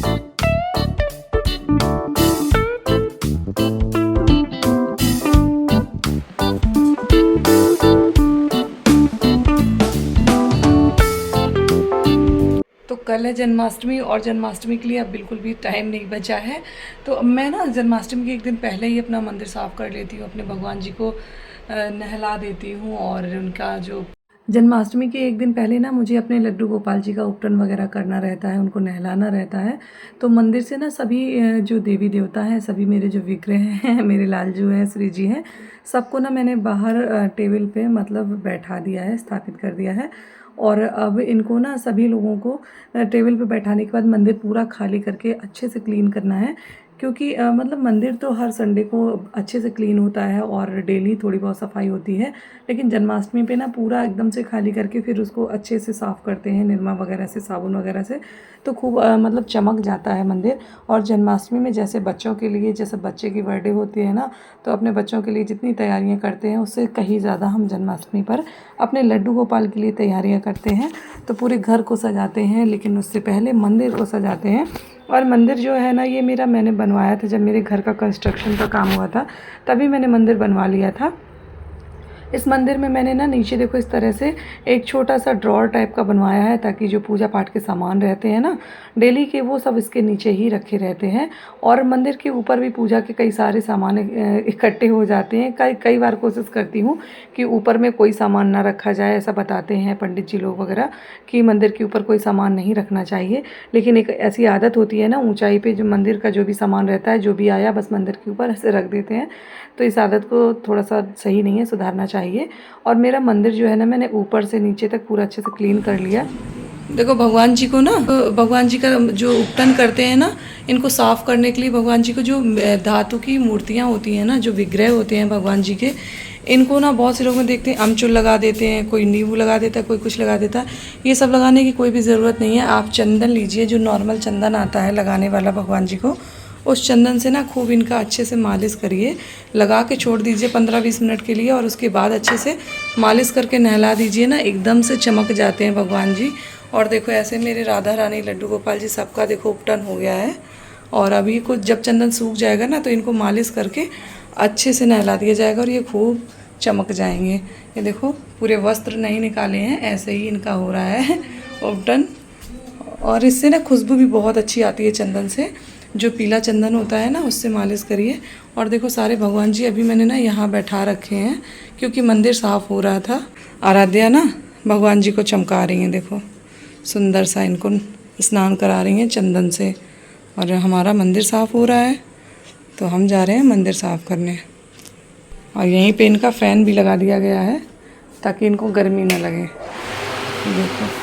तो कल है जन्माष्टमी और जन्माष्टमी के लिए अब बिल्कुल भी टाइम नहीं बचा है। तो अब मैं ना जन्माष्टमी के एक दिन पहले ही अपना मंदिर साफ़ कर लेती हूँ, अपने भगवान जी को नहला देती हूँ। और उनका जो जन्माष्टमी के एक दिन पहले ना मुझे अपने लड्डू गोपाल जी का उपटन वगैरह करना रहता है, उनको नहलाना रहता है। तो मंदिर से ना सभी जो देवी देवता हैं, सभी मेरे जो विग्रह हैं, मेरे लालजू हैं, श्री जी हैं, सबको ना मैंने बाहर टेबल पे मतलब बैठा दिया है, स्थापित कर दिया है। और अब इनको ना सभी लोगों को टेबल पे बैठाने के बाद मंदिर पूरा खाली करके अच्छे से क्लीन करना है। क्योंकि मतलब मंदिर तो हर संडे को अच्छे से क्लीन होता है और डेली थोड़ी बहुत सफाई होती है, लेकिन जन्माष्टमी पे ना पूरा एकदम से खाली करके फिर उसको अच्छे से साफ़ करते हैं निरमा वगैरह से, साबुन वगैरह से। तो खूब मतलब चमक जाता है मंदिर। और जन्माष्टमी में जैसे बच्चों के लिए, जैसे बच्चे की बर्थडे होती है ना, तो अपने बच्चों के लिए जितनी तैयारियां करते हैं उससे कहीं ज़्यादा हम जन्माष्टमी पर अपने लड्डू गोपाल के लिए तैयारियां करते हैं। तो पूरे घर को सजाते हैं, लेकिन उससे पहले मंदिर को सजाते हैं। और मंदिर जो है ना, ये मैंने बनवाया था जब मेरे घर का कंस्ट्रक्शन का काम हुआ था, तभी मैंने मंदिर बनवा लिया था। इस मंदिर में मैंने ना नीचे देखो इस तरह से एक छोटा सा ड्रॉर टाइप का बनवाया है, ताकि जो पूजा पाठ के सामान रहते हैं ना डेली के, वो सब इसके नीचे ही रखे रहते हैं। और मंदिर के ऊपर भी पूजा के कई सारे सामान इकट्ठे हो जाते हैं। कई कई बार कोशिश करती हूँ कि ऊपर में कोई सामान ना रखा जाए, ऐसा बताते हैं पंडित जी लोग वगैरह कि मंदिर के ऊपर कोई सामान नहीं रखना चाहिए। लेकिन एक ऐसी आदत होती है ना, ऊंचाई पे जो मंदिर का जो भी सामान रहता है, जो भी आया बस मंदिर के ऊपर ऐसे रख देते हैं। तो इस आदत को थोड़ा सा सही नहीं है, सुधारना चाहिए। और मेरा मंदिर जो है ना, मैंने ऊपर से नीचे तक पूरा अच्छे से क्लीन कर लिया। देखो भगवान जी को ना, भगवान जी का जो उपटन करते हैं ना, इनको साफ़ करने के लिए भगवान जी को जो धातु की मूर्तियाँ होती हैं ना, जो विग्रह होते हैं भगवान जी के, इनको ना बहुत से लोग में देखते हैं अमचूर लगा देते हैं, कोई नींबू लगा देता है, कोई कुछ लगा देता है। ये सब लगाने की कोई भी ज़रूरत नहीं है। आप चंदन लीजिए, जो नॉर्मल चंदन आता है लगाने वाला भगवान जी को, उस चंदन से ना खूब इनका अच्छे से मालिश करिए, लगा के छोड़ दीजिए 15-20 मिनट के लिए। और उसके बाद अच्छे से मालिश करके नहला दीजिए ना, एकदम से चमक जाते हैं भगवान जी। और देखो ऐसे मेरे राधा रानी, लड्डू गोपाल जी, सबका देखो उपटन हो गया है। और अभी कुछ जब चंदन सूख जाएगा ना, तो इनको मालिश करके अच्छे से नहला दिया जाएगा और ये खूब चमक जाएंगे। ये देखो पूरे वस्त्र नहीं निकाले हैं, ऐसे ही इनका हो रहा है उपटन। और इससे ना खुशबू भी बहुत अच्छी आती है चंदन से, जो पीला चंदन होता है ना, उससे मालिश करिए। और देखो सारे भगवान जी अभी मैंने ना यहाँ बैठा रखे हैं, क्योंकि मंदिर साफ़ हो रहा था। आराध्या ना भगवान जी को चमका रही हैं, देखो सुंदर सा इनको स्नान करा रही हैं चंदन से। और हमारा मंदिर साफ़ हो रहा है, तो हम जा रहे हैं मंदिर साफ़ करने। और यहीं पे इनका फ़ैन भी लगा दिया गया है, ताकि इनको गर्मी ना लगे। देखो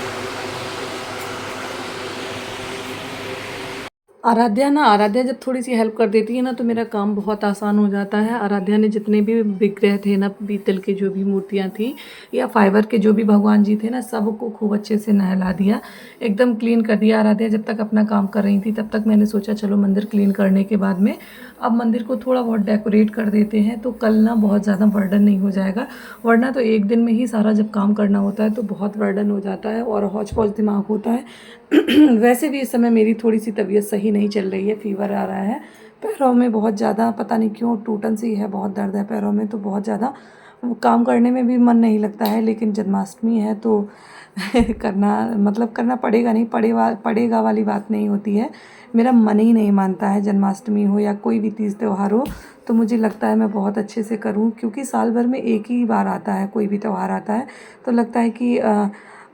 आराध्या जब थोड़ी सी हेल्प कर देती है ना, तो मेरा काम बहुत आसान हो जाता है। आराध्या ने जितने भी विग्रह थे ना, पीतल के जो भी मूर्तियाँ थी या फाइबर के जो भी भगवान जी थे ना, सबको खूब अच्छे से नहला दिया, एकदम क्लीन कर दिया। आराध्या जब तक अपना काम कर रही थी, तब तक मैंने सोचा चलो मंदिर क्लीन करने के बाद में अब मंदिर को थोड़ा बहुत डेकोरेट कर देते हैं, तो कल ना बहुत ज़्यादा बर्डन नहीं हो जाएगा। वरना तो एक दिन में ही सारा जब काम करना होता है तो बहुत बर्डन हो जाता है और हौच पौच दिमाग होता है। वैसे भी इस समय मेरी थोड़ी सी तबीयत सही नहीं चल रही है, फीवर आ रहा है, पैरों में बहुत ज़्यादा, पता नहीं क्यों टूटन सी है, बहुत दर्द है पैरों में, तो बहुत ज़्यादा काम करने में भी मन नहीं लगता है। लेकिन जन्माष्टमी है तो करना मतलब करना पड़ेगा, नहीं पड़ेगा वाली बात नहीं होती है। मेरा मन ही नहीं मानता है, जन्माष्टमी हो या कोई भी तीज त्यौहार हो, तो मुझे लगता है मैं बहुत अच्छे से करूं, क्योंकि साल भर में एक ही बार आता है, कोई भी त्यौहार आता है, तो लगता है कि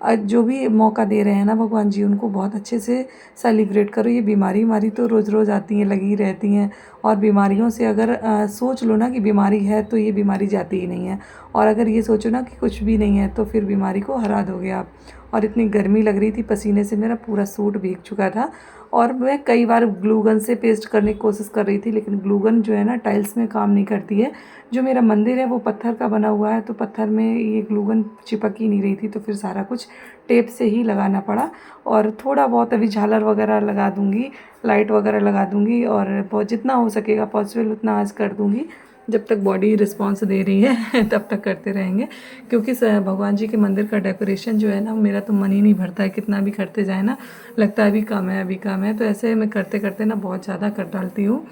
जो भी मौका दे रहे हैं ना भगवान जी, उनको बहुत अच्छे से सेलिब्रेट करो। ये बीमारी तो रोज़ रोज़ आती हैं, लगी रहती हैं। और बीमारियों से अगर सोच लो ना कि बीमारी है, तो ये बीमारी जाती ही नहीं है। और अगर ये सोचो ना कि कुछ भी नहीं है, तो फिर बीमारी को हरा दोगे आप। और इतनी गर्मी लग रही थी, पसीने से मेरा पूरा सूट भीग चुका था। और मैं कई बार ग्लू गन से पेस्ट करने की कोशिश कर रही थी, लेकिन ग्लू गन जो है ना टाइल्स में काम नहीं करती है। जो मेरा मंदिर है वो पत्थर का बना हुआ है, तो पत्थर में ये ग्लू गन चिपक ही नहीं रही थी, तो फिर सारा कुछ टेप से ही लगाना पड़ा। और थोड़ा बहुत अभी झालर वगैरह लगा दूँगी, लाइट वगैरह लगा दूँगी, और बहुत जितना हो सकेगा पॉसिबल उतना आज कर दूँगी। जब तक बॉडी रिस्पॉन्स दे रही है तब तक करते रहेंगे, क्योंकि भगवान जी के मंदिर का डेकोरेशन जो है ना, मेरा तो मन ही नहीं भरता है, कितना भी करते जाए ना लगता है अभी कम है अभी कम है। तो ऐसे मैं करते करते ना बहुत ज़्यादा कर डालती हूँ।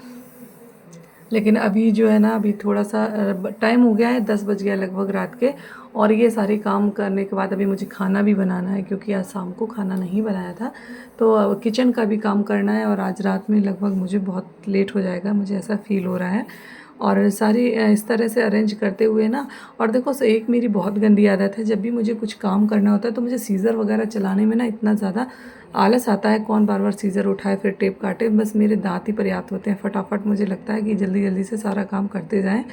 लेकिन अभी जो है ना, अभी थोड़ा सा टाइम हो गया है, 10 बज गया लगभग रात के। और ये सारे काम करने के बाद अभी मुझे खाना भी बनाना है, क्योंकि आज शाम को खाना नहीं बनाया था। तो किचन का भी काम करना है, और आज रात में लगभग मुझे बहुत लेट हो जाएगा, मुझे ऐसा फ़ील हो रहा है। और सारी इस तरह से अरेंज करते हुए ना, और देखो एक मेरी बहुत गंदी आदत है, जब भी मुझे कुछ काम करना होता है तो मुझे सीज़र वगैरह चलाने में ना इतना ज़्यादा आलस आता है। कौन बार बार सीज़र उठाए फिर टेप काटे, बस मेरे दांत ही पर्याप्त होते हैं। फटाफट मुझे लगता है कि जल्दी जल्दी से सारा काम करते जाएं।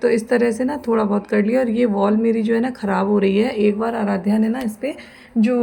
तो इस तरह से ना थोड़ा बहुत कर लिया। और ये वॉल मेरी जो है ना ख़राब हो रही है। एक बार आराध्या ने ना इस पर जो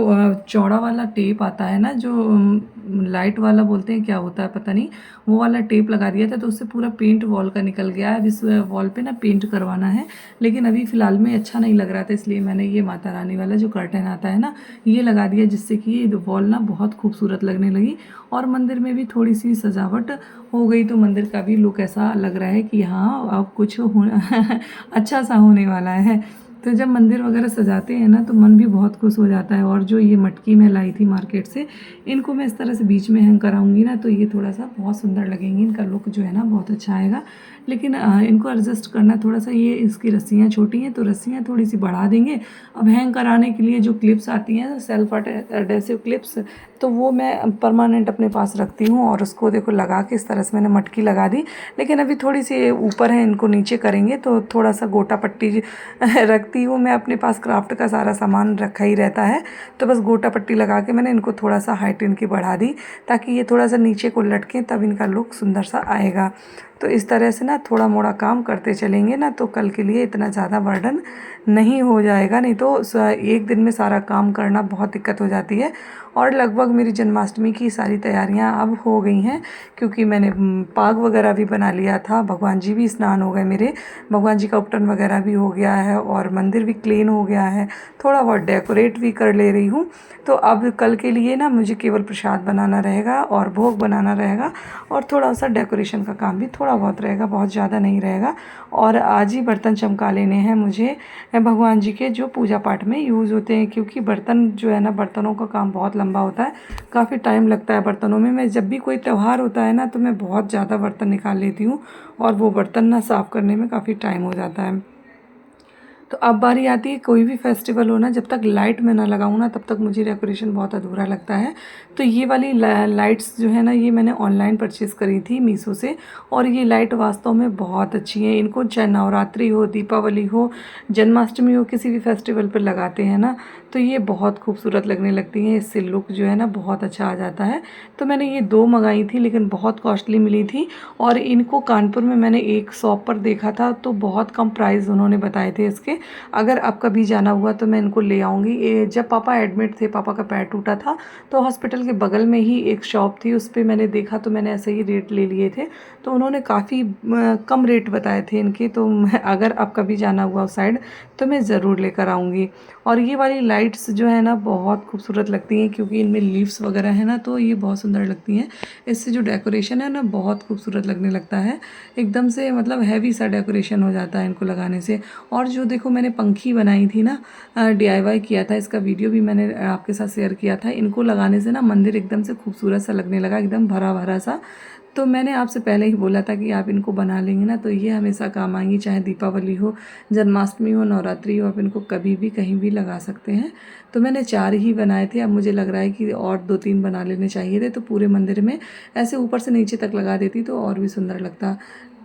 चौड़ा वाला टेप आता है ना, जो लाइट वाला बोलते हैं, क्या होता है पता नहीं, वो वाला टेप लगा दिया था, तो उससे पूरा पेंट वॉल का निकल गया है। अब इस वॉल पे ना पेंट करवाना है, लेकिन अभी फ़िलहाल में अच्छा नहीं लग रहा था, इसलिए मैंने ये माता रानी वाला जो कर्टन आता है ना, ये लगा दिया, जिससे कि ये वॉल ना बहुत खूबसूरत लगने लगी। और मंदिर में भी थोड़ी सी सजावट हो गई, तो मंदिर का भी लुक ऐसा लग रहा है कि हाँ अब कुछ अच्छा सा होने वाला है। तो जब मंदिर वगैरह सजाते हैं ना, तो मन भी बहुत खुश हो जाता है। और जो ये मटकी मैं लाई थी मार्केट से, इनको मैं इस तरह से बीच में हैंग कराऊंगी ना, तो ये थोड़ा सा बहुत सुंदर लगेंगी, इनका लुक जो है ना बहुत अच्छा आएगा। लेकिन इनको एडजस्ट करना थोड़ा सा, ये इसकी रस्सियाँ छोटी हैं, तो रस्सियाँ थोड़ी सी बढ़ा देंगे। अब हैंग कराने के लिए जो क्लिप्स आती हैं, सेल्फ एडेसिव क्लिप्स, तो वो मैं परमानेंट अपने पास रखती हूँ। और उसको देखो लगा के इस तरह से मैंने मटकी लगा दी। लेकिन अभी थोड़ी सी ऊपर है, इनको नीचे करेंगे, तो थोड़ा सा गोटा पट्टी रखती हूँ मैं अपने पास। क्राफ्ट का सारा सामान रखा ही रहता है, तो बस गोटा पट्टी लगा के मैंने इनको थोड़ा सा हाइट इनकी बढ़ा दी, ताकि ये थोड़ा सा नीचे को लटकें, तब इनका लुक सुंदर सा आएगा। तो इस तरह से ना थोड़ा मोड़ा काम करते चलेंगे ना, तो कल के लिए इतना ज़्यादा बर्डन नहीं हो जाएगा। नहीं तो एक दिन में सारा काम करना बहुत दिक्कत हो जाती है। और लगभग मेरी जन्माष्टमी की सारी तैयारियां अब हो गई हैं, क्योंकि मैंने पाग वगैरह भी बना लिया था, भगवान जी भी स्नान हो गए मेरे, भगवान जी का उपटन वगैरह भी हो गया है, और मंदिर भी क्लीन हो गया है, थोड़ा बहुत डेकोरेट भी कर ले रही हूँ। तो अब कल के लिए ना मुझे केवल प्रसाद बनाना रहेगा और भोग बनाना रहेगा, और थोड़ा सा डेकोरेशन का काम भी थोड़ा बहुत रहेगा, बहुत ज़्यादा नहीं रहेगा। और आज ही बर्तन चमका लेने हैं मुझे, भगवान जी के, जो पूजा पाठ में यूज़ होते हैं, क्योंकि बर्तन जो है ना, बर्तनों का काम बहुत लंबा होता है, काफ़ी टाइम लगता है बर्तनों में। मैं जब भी कोई त्यौहार होता है ना, तो मैं बहुत ज़्यादा बर्तन निकाल लेती हूँ, और वो बर्तन ना साफ़ करने में काफ़ी टाइम हो जाता है। तो अब बारी आती है, कोई भी फेस्टिवल हो ना, जब तक लाइट में ना लगाऊँ ना, तब तक मुझे डेकोरेशन बहुत अधूरा लगता है। तो ये वाली लाइट्स जो है ना, ये मैंने ऑनलाइन परचेज़ करी थी मीशो से, और ये लाइट वास्तव में बहुत अच्छी है। इनको चाहे नवरात्रि हो, दीपावली हो, जन्माष्टमी हो, किसी भी फेस्टिवल पर लगाते हैं ना, तो ये बहुत खूबसूरत लगने लगती हैं। इससे लुक जो है ना बहुत अच्छा आ जाता है। तो मैंने ये 2 मंगाई थी, लेकिन बहुत कॉस्टली मिली थी। और इनको कानपुर में मैंने एक शॉप पर देखा था, तो बहुत कम प्राइस उन्होंने बताए थे इसके। अगर आप कभी जाना हुआ तो मैं इनको ले आऊँगी। ये जब पापा एडमिट थे, पापा का पैर टूटा था, तो हॉस्पिटल के बगल में ही एक शॉप थी, उस पे मैंने देखा, तो मैंने ऐसे ही रेट ले लिए थे। तो उन्होंने काफ़ी कम रेट बताए थे इनके। तो अगर आप कभी जाना हुआ उस साइड, तो मैं ज़रूर लेकर आऊँगी। और ये वाली लाइट्स जो है ना बहुत खूबसूरत लगती हैं, क्योंकि इनमें लीव्स वगैरह है ना, तो ये बहुत सुंदर लगती हैं। इससे जो डेकोरेशन है ना बहुत खूबसूरत लगने लगता है, एकदम से मतलब हैवी सा डेकोरेशन हो जाता है इनको लगाने से। और जो देखो मैंने पंखी बनाई थी ना, DIY किया था, इसका वीडियो भी मैंने आपके साथ शेयर किया था। इनको लगाने से ना मंदिर एकदम से खूबसूरत सा लगने लगा, एकदम भरा भरा सा। तो मैंने आपसे पहले ही बोला था कि आप इनको बना लेंगे ना, तो ये हमेशा काम आएंगी, चाहे दीपावली हो, जन्माष्टमी हो, नवरात्रि हो, आप इनको कभी भी कहीं भी लगा सकते हैं। तो मैंने 4 ही बनाए थे। अब मुझे लग रहा है कि और 2-3 बना लेने चाहिए थे, तो पूरे मंदिर में ऐसे ऊपर से नीचे तक लगा देती तो और भी सुंदर लगता।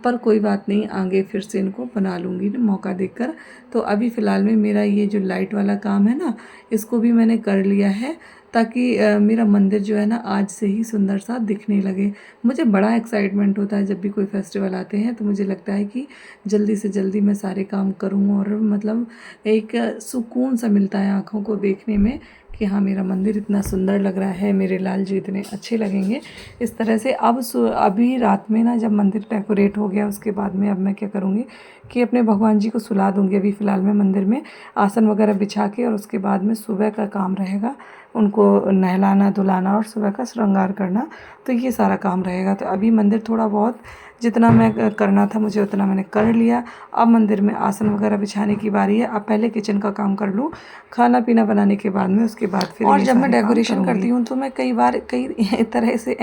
पर कोई बात नहीं, आगे फिर से इनको बना लूँगी मौका देखकर। तो अभी फ़िलहाल में मेरा ये जो लाइट वाला काम है ना, इसको भी मैंने कर लिया है, ताकि मेरा मंदिर जो है ना आज से ही सुंदर सा दिखने लगे। मुझे बड़ा एक्साइटमेंट होता है जब भी कोई फेस्टिवल आते हैं, तो मुझे लगता है कि जल्दी से जल्दी मैं सारे काम करूँ, और मतलब एक सुकून सा मिलता है आँखों को देखने में, कि हाँ मेरा मंदिर इतना सुंदर लग रहा है, मेरे लाल जी इतने अच्छे लगेंगे। इस तरह से अब अभी रात में ना, जब मंदिर डेकोरेट हो गया, उसके बाद में अब मैं क्या करूँगी कि अपने भगवान जी को सुला दूँगी। अभी फ़िलहाल में मंदिर में आसन वगैरह बिछा के, और उसके बाद में सुबह का काम रहेगा, उनको नहलाना धुलाना और सुबह का श्रृंगार करना, तो ये सारा काम रहेगा। तो अभी मंदिर थोड़ा बहुत जितना मैं करना था मुझे उतना मैंने कर लिया। अब मंदिर में आसन वगैरह बिछाने की बारी है। अब पहले किचन का काम कर लूँ, खाना पीना बनाने के बाद में उसके बाद फिर और जब मैं डेकोरेशन करती हूँ तो मैं कई बार कई तरह से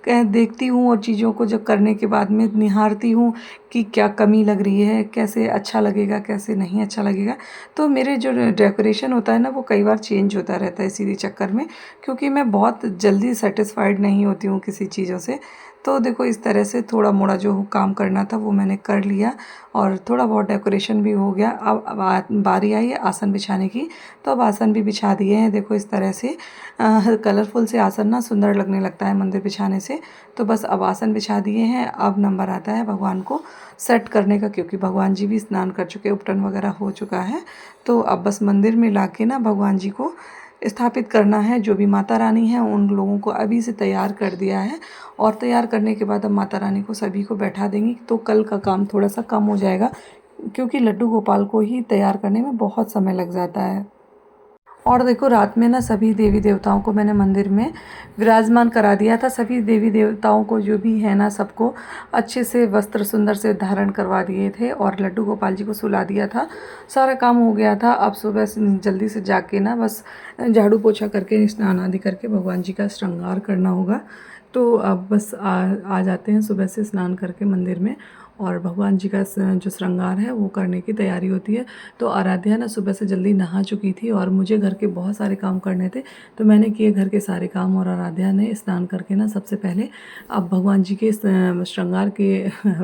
देखती हूँ और चीज़ों को जब करने के बाद में निहारती हूँ कि क्या कमी लग रही है, कैसे अच्छा लगेगा, कैसे नहीं अच्छा लगेगा। तो मेरे जो डेकोरेशन होता है ना वो कई बार चेंज होता रहता है इसी चक्कर में, क्योंकि मैं बहुत जल्दी सेटिस्फाइड नहीं होती हूँ किसी चीज़ों से। तो देखो इस तरह से थोड़ा मोड़ा जो काम करना था वो मैंने कर लिया और थोड़ा बहुत डेकोरेशन भी हो गया। अब बारी आई है आसन बिछाने की, तो अब आसन भी बिछा दिए हैं। देखो इस तरह से कलरफुल से आसन ना सुंदर लगने लगता है मंदिर बिछाने से। तो बस अब आसन बिछा दिए हैं। अब नंबर आता है भगवान को सेट करने का, क्योंकि भगवान जी भी स्नान कर चुके, उपटन वगैरह हो चुका है। तो अब बस मंदिर में ला के ना भगवान जी को स्थापित करना है। जो भी माता रानी हैं उन लोगों को अभी से तैयार कर दिया है और तैयार करने के बाद अब माता रानी को सभी को बैठा देंगी, तो कल का काम थोड़ा सा कम हो जाएगा, क्योंकि लड्डू गोपाल को ही तैयार करने में बहुत समय लग जाता है। और देखो रात में ना सभी देवी देवताओं को मैंने मंदिर में विराजमान करा दिया था। सभी देवी देवताओं को जो भी है ना सबको अच्छे से वस्त्र सुंदर से धारण करवा दिए थे और लड्डू गोपाल जी को सुला दिया था। सारा काम हो गया था। अब सुबह जल्दी से जाके ना बस झाड़ू पोछा करके स्नान आदि करके भगवान जी का श्रृंगार करना होगा। तो अब बस आ जाते हैं सुबह से स्नान करके मंदिर में और भगवान जी का जो श्रृंगार है वो करने की तैयारी होती है। तो आराध्या ना सुबह से जल्दी नहा चुकी थी और मुझे घर के बहुत सारे काम करने थे, तो मैंने किए घर के सारे काम और आराध्या ने स्नान करके ना सबसे पहले अब भगवान जी के श्रृंगार के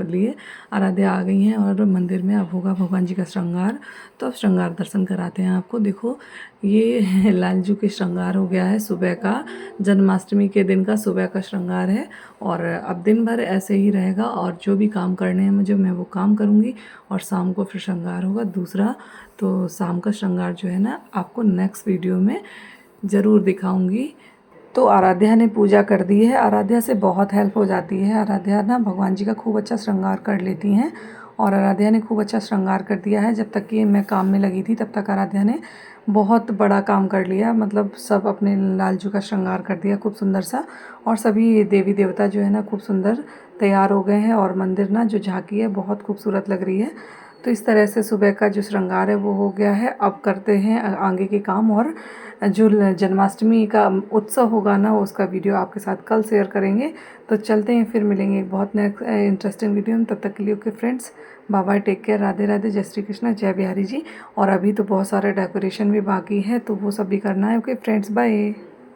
लिए आराध्या आ गई हैं और मंदिर में अब होगा भगवान जी का श्रृंगार। तो अब श्रृंगार दर्शन कराते हैं आपको। देखो ये लालजू के श्रृंगार हो गया है सुबह का, जन्माष्टमी के दिन का सुबह का श्रृंगार है और अब दिन भर ऐसे ही रहेगा और जो भी काम करने हैं मुझे मैं वो काम करूँगी और शाम को फिर श्रृंगार होगा दूसरा। तो शाम का श्रृंगार जो है ना आपको नेक्स्ट वीडियो में ज़रूर दिखाऊंगी। तो आराध्या ने पूजा कर दी है। आराध्या से बहुत हेल्प हो जाती है। आराध्या ना भगवान जी का खूब अच्छा श्रृंगार कर लेती हैं और आराध्या ने खूब अच्छा श्रृंगार कर दिया है। जब तक कि मैं काम में लगी थी तब तक आराध्या ने बहुत बड़ा काम कर लिया, मतलब सब अपने लालजू का श्रृंगार कर दिया खूब सुंदर सा और सभी देवी देवता जो है ना खूब सुंदर तैयार हो गए हैं और मंदिर ना जो झांकी है बहुत खूबसूरत लग रही है। तो इस तरह से सुबह का जो श्रृंगार है वो हो गया है। अब करते हैं आगे के काम और जो जन्माष्टमी का उत्सव होगा ना उसका वीडियो आपके साथ कल शेयर करेंगे। तो चलते हैं, फिर मिलेंगे एक बहुत नेक्स्ट इंटरेस्टिंग वीडियो में। तब तक के लिए okay friends, bye bye, take care, Radhe Radhe, जय श्री कृष्णा, जय बिहारी जी। और अभी तो बहुत सारे डेकोरेशन भी बाकी है तो वो सब भी करना है। Okay friends, bye.